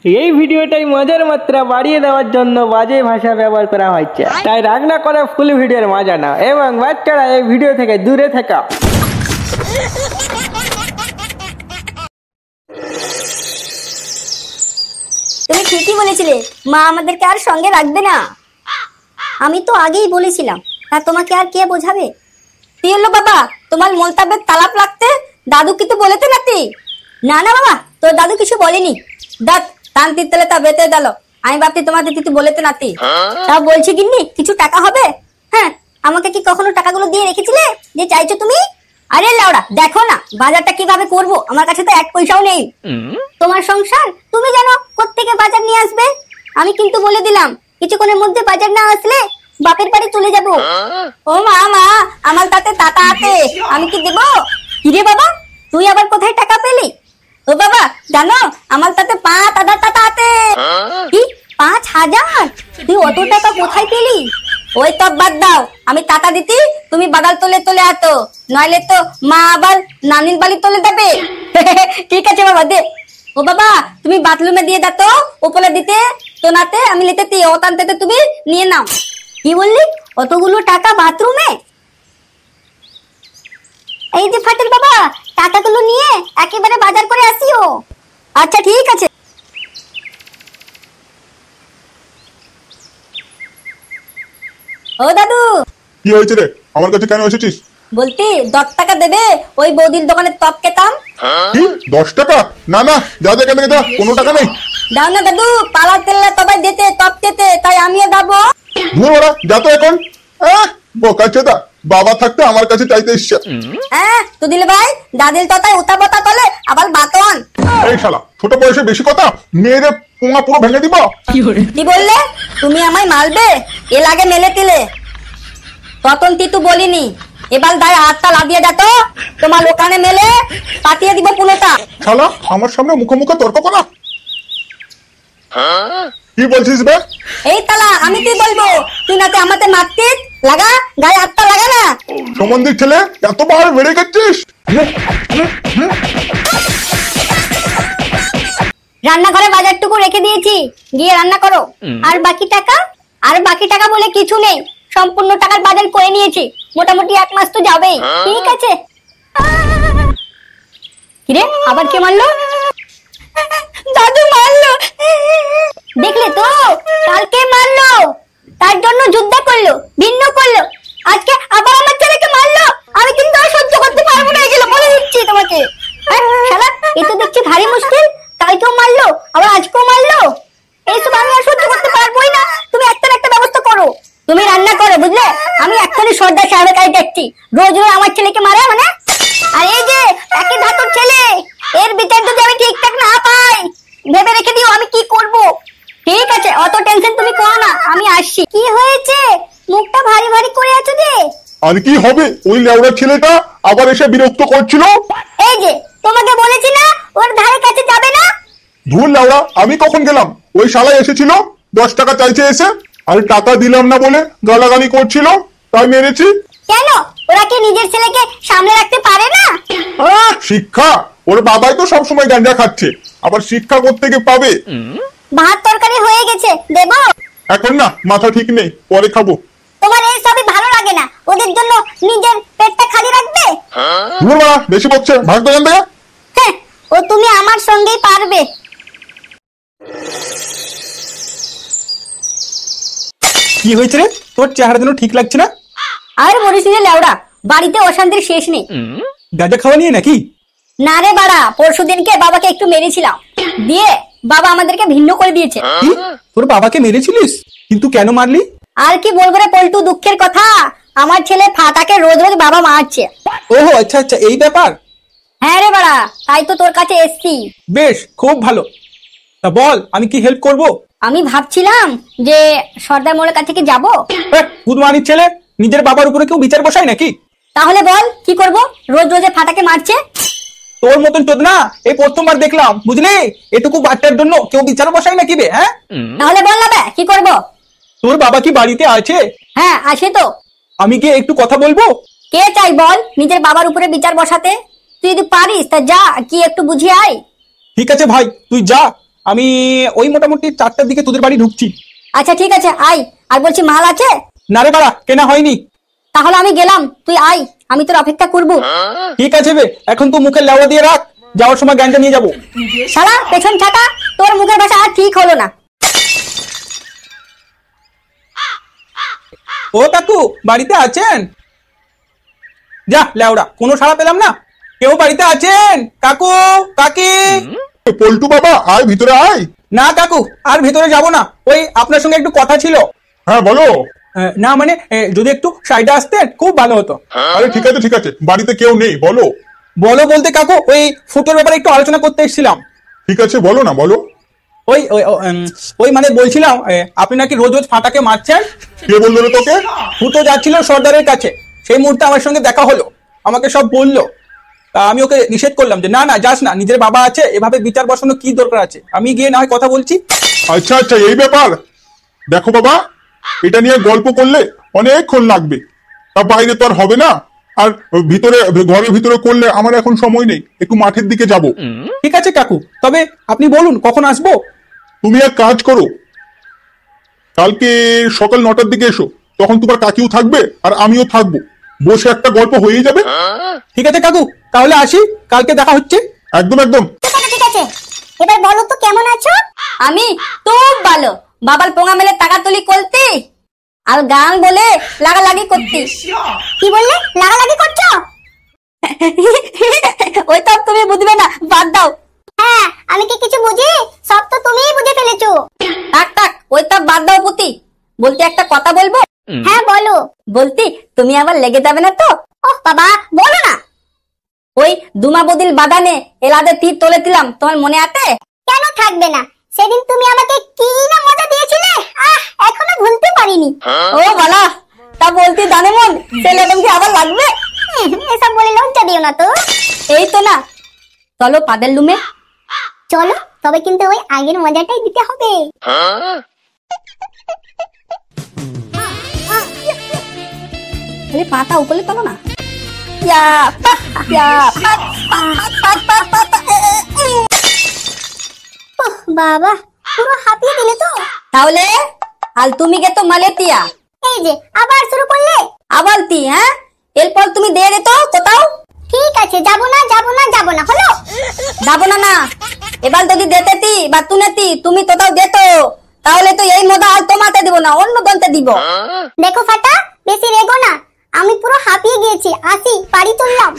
এই ভিডিওটাই মজার মাত্রা বাড়িয়ে দেওয়ার জন্য বাজে ভাষা ব্যবহার করা হচ্ছে, তাই রাগ না করে ফুল ভিডিওর মজা নাও এবং বাচ্চারা এই ভিডিও থেকে দূরে থাকা। তুমি ঠিকই বলেছিলে, মা আমাদেরকে আর সঙ্গে রাখবে না। আমি তো আগেই বলেছিলাম, তা তোমাকে আর কে বোঝাবে? কি হলো বাবা, তোমার মন্তব্যের তালাপ লাগতে দাদু কিছু বলেতে নাকি? না না বাবা, তোর দাদু কিছু বলেনি। দাঁত তান্তির তেলে তা বেতে গেল। আমি ভাবছি তোমাদের কিছু বলেতে নাতি। তা বলছি গিন্নি, কিছু টাকা হবে? হ্যাঁ, আমাকে কি কখনো টাকাগুলো দিয়ে রেখেছিলে যে চাইছো তুমি? আরে লাউড়া, দেখো না বাজারটা কিভাবে করবো, আমার কাছে তো এক পয়সাও নেই। তোমার সংসার তুমি জানো কোত্থেকে বাজার নিয়ে আসবে। আমি কিন্তু বলে দিলাম, কিছুক্ষণের মধ্যে বাজার না আসলে বাপের বাড়ি চলে যাব। ও মা, আমার তাতে টাকা আছে, আমি কি দেবো? কিরে বাবা, তুই আবার কোথায় টাকা পেলি? ও বাবা জানো, আমার তাতে 5,000 টাকা আছে। কি 5,000? তুই অত টাকা কোথায় পেলি? ওই তো বাদ দাও, আমি টাকা দিতি তুমি বাদাল তোলে তোলে আতো, নইলে তো মা আবার নানির বাড়ি তোলে দেবে। ঠিক আছে বাবা, দে। ও বাবা, তুমি বাথরুমে দিয়ে দাও তো, উপরে দিতে তো নাতে আমি নিতে ওতানতে তুমি নিয়ে নাও। কি বললি, অতগুলো টাকা বাথরুমে? এই যে ফাটেল বাবা, টাকাগুলো নিয়ে একেবারে বাজার করে আসিও। আচ্ছা ঠিক আছে। ও দাদু, কি হয়েছে রে? আমার কাছে কেন এসেছিস? বলতি 10 টাকা দেবে, ওই বৌদির দোকানে টপ খেতাম। কি 10 টাকা? না না, যা যা, কেন যা, কোনো টাকা নেই। দাও না দাদু, পালা তেলে তবে দিতে টপ খেতে, তাই আমিও যাবো। ধুর ওরা, যা তো এখন। বোকা চেদা, বাবা থাকতে আমার কাছে চাইতে এসছে। হ্যাঁ তো দিলে ভাই, দাদির কথায় উতা বতা করলে আবার বাতন। এই শালা, ছোট বয়সে বেশি কথা, মেয়েরে পোঙা পুরো ভেঙে দিব। কি বললে? তুমি আমায় মারবে? এ লাগে মেলে তিলে তখন তিতু বলিনি। এবার দায় হাতটা লাগিয়ে যা তো, তোমার ওখানে মেলে পাঠিয়ে দিব পুরোটা। শালা, আমার সামনে মুখোমুখি তর্ক করা। কি বলছিস বে? এই তালা, আমি কি বলবো? তুই নাতে আমাতে মারতিস, লাগা গায়ে হাতটা লাগা না। সম্বন্ধীর ছেলে, এতবার বেড়ে গেছিস। রান্নাঘরে বাজারটুকু রেখে দিয়েছি, গিয়ে রান্না করো। আর বাকি টাকা? আর বাকি টাকা বলে কিছু নেই, সম্পূর্ণ টাকার বাজার করে নিয়েছি। মোটামুটি 1 মাস তো যাবেই। ঠিক আছে। কিরে, আবার কে মারলো? দাদু মারলো। দেখলে তো, কালকে মারলো, তার জন্য যুদ্ধ করলো, ভিন্ন করলো, আজকে আবার আমার ছেলেকে মারলো। আমি কিন্তু আর সহ্য করতে পারবো না এগুলো, বলে দিচ্ছি তোমাকে। শালা, এ তো দেখছি ভারী মুশকিল। কালকেও মারলো, আবার আজকেও মারলো। এইসব আমি আর সহ্য করতে পারবোই না। তুমি একটা ব্যবস্থা করো, তুমি রান্না করো, বুঝলে? আমি এক্ষুনি সর্দার সাহেবের কাছে যাচ্ছি। রোজ রোজ আমার ছেলেকে মারে মানে? আর এই যে একই ধাতুর ছেলে, এর বিচার যদি আমি ঠিকঠাক না পাই, ভেবে রেখে দিও আমি কি করব। ঠিক আছে, অত টেনশন তুমি করো না, আমি আসছি। কি হয়েছে, মুখটা ভারী ভারী করে আছো যে? আর কি হবে, ওই লেওড়া ছেলেটা আবার এসে বিরক্ত করছিল। এই যে তোমাকে বলেছি না, ওর ধারে কাছে যাবে না। ধুর লেওড়া, আমি কখন গেলাম? ওই শালা এসেছিল, 10 টাকা চাইছে এসে, আর টাকা দিলাম না বলে গালাগালি করছিল, তাই মেরেছি। কেন, ওরা কি নিজের ছেলেকে সামনে রাখতে পারে না? শিক্ষা, ওর বাবাই তো সবসময় গাঁজা খাচ্ছে, আবার শিক্ষা কোত্থেকে পাবে? ভাত তরকারি হয়ে গেছে, দেবো? এখন না, মাথা ঠিক নেই, পরে খাবো। তোমার এই সবই ভালো লাগে না, ওদের জন্য নিজের পেটটা খালি রাখবে। ধুর বাড়া, বেশি বকছে, ভাগ দেন দেয়া। হ্যাঁ, ও তুমি আমার সঙ্গেই পারবে। কি হয়েছে রে, তোর চেহারা যেন ঠিক লাগছে না। আর বলিস না লেওড়া, বাড়িতে অশান্তির শেষ নেই। গাঁজা খাওয়া নিয়ে নাকি? না রে বাড়া, পরশুদিনকে বাবাকে একটু মেরেছিলাম, দিয়ে বাবা আমাদেরকে ভিন্ন করে দিয়েছে। কি, তোর বাবাকে মেরেছিলিস? কিন্তু কেন মারলি? আর কি বলবো রে পল্টু, দুঃখের কথা, আমার ছেলে ফাটাকে রোজ রোজ বাবা মারছে। ওহো, আচ্ছা আচ্ছা, এই ব্যাপার। হ্যাঁ রে বাড়া, তাই তো তোর কাছে এসছি। বেশ, খুব ভালো। তা বল, আমি কি হেল্প করব? আমি ভাবছিলাম যে সর্দার মোড়ের কাছে কি যাবো। বুধমানির ছেলে, নিজের বাবার উপরে কেউ বিচার বসায় নাকি? তাহলে বল কি করব, রোজ রোজ ফাটাকে মারছে। তোর মতন চোদ না, এই প্রথমবার দেখলাম, বুঝলি? এটুকু বাচ্চার জন্য কেউ বিচার বসায় নাকি বে? হ্যাঁ, তাহলে বল না বে, কি করব? তোর বাবা কি বাড়িতে আছে? হ্যাঁ আছে তো। আমি কি একটু কথা বলবো? কে চাই বল নিজের বাবার উপরে বিচার বসাতে? তুই যদি পারিস তা যা, কি একটু বুঝিয়ে আয়। ঠিক আছে ভাই, তুই যা, আমি ওই মোটামুটি 4টার দিকে তোদের বাড়ি ঢুকছি। আচ্ছা ঠিক আছে আয়। আর বলছি মাল আছে? না রে বাড়া, কেনা হয়নি। তাহলে আমি গেলাম, তুই আয়, আমি তোর অপেক্ষা করবো। ঠিক আছে বে, এখন তো মুখে লেওয়া দিয়ে রাখ, যাওয়ার সময় গ্যাংটা নিয়ে যাবো। শালা পেছন ছাটা, তোর মুখের ভাষা আর ঠিক হলো না। ও কাকু, বাড়িতে আছেন? যা লেওড়া, কোনো সাড়া পেলাম না। কেউ বাড়িতে আছেন? কাকু, কাকি? পল্টু বাবা, আয় ভিতরে আয়। না কাকু, আর ভেতরে যাব না, ওই আপনার সঙ্গে একটু কথা ছিল। হ্যাঁ বলো। না মানে যদি একটু সাইডে আসতেন খুব ভালো হতো। আরে ঠিক আছে ঠিক আছে, বাড়িতে কেউ নেই, বলো। বলো বলতে কাকু, ওই ফুটোর ব্যাপারে একটু আলোচনা করতে এসেছিলাম। ঠিক আছে বলো না, বলো। ওই ওই ওই মানে বলছিলাম, আপনি নাকি রোজ রোজ ফাটাকে মারছেন। কে বললো রে তোকে? ফুটো যাচ্ছিল সর্দারের কাছে, সেই মুহূর্তে আমার সঙ্গে দেখা হলো, আমাকে সব বললো। তা আমি ওকে নিষেধ করলাম যে না না যাস না, নিজের বাবা আছে, এভাবে বিচার বসানো কি দরকার আছে, আমি গিয়ে না হয় কথা বলছি। আচ্ছা আচ্ছা, এই ব্যাপার। দেখো বাবা, এটা নিয়ে গল্প করলে অনেকক্ষণ লাগবে, তা বাইরে তো আর হবে না। আর ভিতরে, ঘরের ভিতরে করলে আমার এখন সময় নেই, একটু মাঠের দিকে যাব। ঠিক আছে কাকু, তবে আপনি বলুন কখন আসবো। তুমি এক কাজ করো, কালকে সকাল 9টার দিকে এসো, তখন তোমার কাকিও থাকবে আর আমিও থাকবো, বসে একটা গল্প হয়ে যাবে। ঠিক আছে কাকু, তাহলে আসি, কালকে দেখা হচ্ছে। একদম একদম। ঠিক আছে, এবার বলো তো কেমন আছো? আমি খুব ভালো। বাবার পোঙা মেলে টাকা তুলি করতি আর গান বলে লাগালাগি করতি। কি বললে? লাগালাগি করছো? ওই তো তুমি বুঝবে না, বাদ দাও। হ্যাঁ, আমি কি কিছু বুঝি? সব তো তুমিই বুঝে ফেলেছো। থাক থাক, ওই তো বাদ দাও পুতি। বলতে একটা কথা বলবো? হ্যাঁ বলো। বলতি তুমি আবার লেগে যাবে না তো? ওহ বাবা, বলো না। ওই দুমা বদিল বাদানে এলাদে তীর তোলেছিলাম, তোমার মনে আছে? কেন থাকবে না, সেদিন তুমি আমাকে কি না মজা দিয়েছিলে, এখনো ভুলতে পারিনি। ও বালা, তা বলতি জানে মন, ছেলেটা কি আবার লাগবে? এসব বলে লজ্জা দিও না তো। এই তো না, চলো পাদের লুমে চলো, তবে কিন্তু ওই আগের মজাটাই দিতে হবে। পাতা উপরে তোলো না। বাবা, পুরো হাঁপিয়ে দিলে তো। তাহলে আর তুমি গে তো মালেতিয়া। এই যে আবার শুরু করলে। আবার তি, হ্যাঁ, এরপর তুমি দিয়ে দে তো কোথাও। ঠিক আছে, যাবো না যাবো না যাবো না, হলো? যাবো না না, এবার যদি দেতেতি বা তুনেতি, তুমি কোথাও যেত, তাহলে তো এই মজা আর তোমাতে দিব না, অন্য দন্তে দিব। দেখো ফাটা, বেশি রেগো না, আমি পুরো হাঁপিয়ে গিয়েছি, আসি, বাড়ি তুললাম।